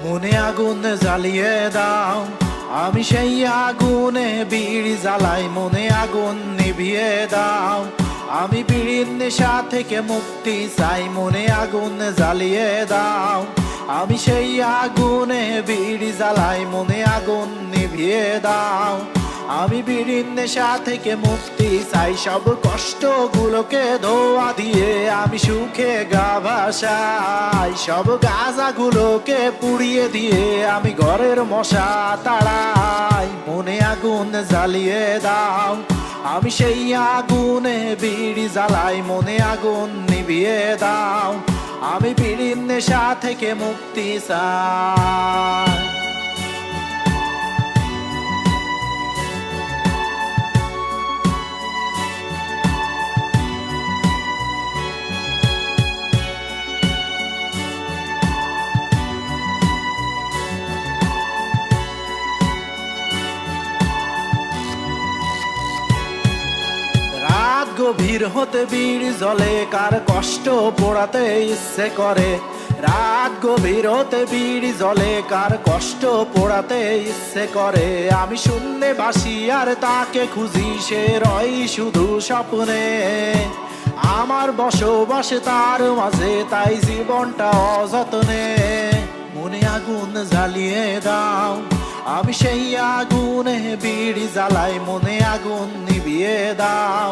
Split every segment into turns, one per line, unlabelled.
মনে আগুন জ্বালিয়ে দাও, আমি সেই আগুনে বিড়ি জ্বালাই। মনে আগুন নিভিয়ে দাও, আমি বিড়ির নেশা থেকে মুক্তি চাই। মনে আগুন জ্বালিয়ে দাও, আমি সেই আগুনে বিড়ি জ্বালাই। মনে আগুন নিভিয়ে দাও, আমি বিড়ির নেশা থেকে মুক্তি চাই। সব কষ্টগুলোকে ধোয়া দিয়ে আমি সুখে গা ভাসাই। সব গাঁজাগুলোকে পুড়িয়ে দিয়ে আমি ঘরের মশা তাড়াই। মনে আগুন জ্বালিয়ে দাও, আমি সেই আগুনে বিড়ি জ্বালাই। মনে আগুন নিভিয়ে দাও, আমি বিড়ির নেশা থেকে মুক্তি চাই। রাত গভীর হতে বিড়ি জ্বলে, কার কষ্ট পোড়াতে ইচ্ছে করে। রাত গভীর হতে বিড়ি জ্বলে, কার কষ্ট পোড়াতে ইচ্ছে করে। আমি শূন্যে বাসি আর তাকে খুঁজি, সে রয় শুধু স্বপ্নে। আমার বসবাস তার মাঝে, তাই জীবনটা অযত্নে। মনে আগুন জ্বালিয়ে দাও, আমি সেই আগুনে বিড়ি জ্বালাই। মনে আগুন নিভিয়ে দাও,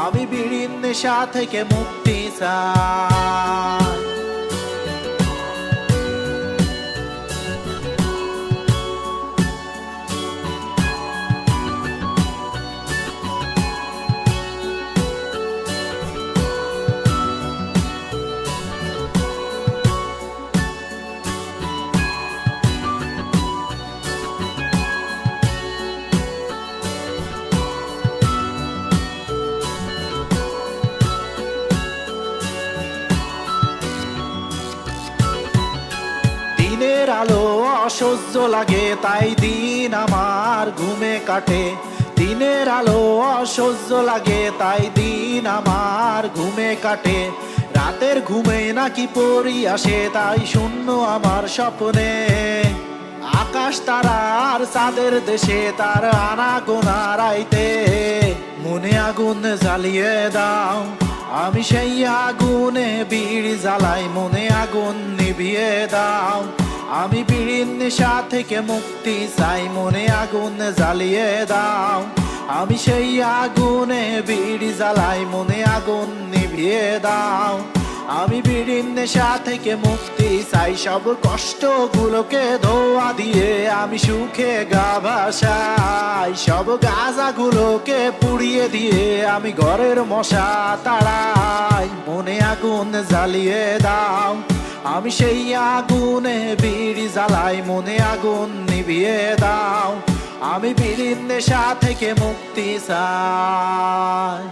আমি বিড়ির নেশা থেকে মুক্তি চাই। দিনের আলো অসহ্য লাগে, তাই দিন আমার ঘুমে কাটে। দিনের আলো অসহ্য লাগে, তাই দিন আমার ঘুমে কাটে। রাতের ঘুমে নাকি পরি আসে, তাই শূন্য আমার স্বপ্নে। আকাশ তারার চাঁদের দেশে, তার আনা গোনা রাইতে। মনে আগুন জ্বালিয়ে দাও, আমি সেই আগুনে বিড়ি জ্বালাই। মনে আগুন নিভিয়ে দাও, আমি বিড়ির নেশা থেকে মুক্তি চাই। মনে আগুন জ্বালিয়ে দাও, আমি সেই আগুনে বিড়ি জ্বালাই। মনে আগুন নিভিয়ে দাও, আমি বিড়ির নেশা থেকে মুক্তি চাই। সব কষ্টগুলোকে ধোয়া দিয়ে আমি সুখে গা ভাসাই। সব গাঁজাগুলোকে পুড়িয়ে দিয়ে আমি ঘরের মশা তাড়াই। মনে আগুন জ্বালিয়ে দাও, আমি সেই আগুনে বিড়ি জ্বালাই। মনে আগুন নিভিয়ে দাও, আমি বিড়ির নেশা থেকে মুক্তি চাই।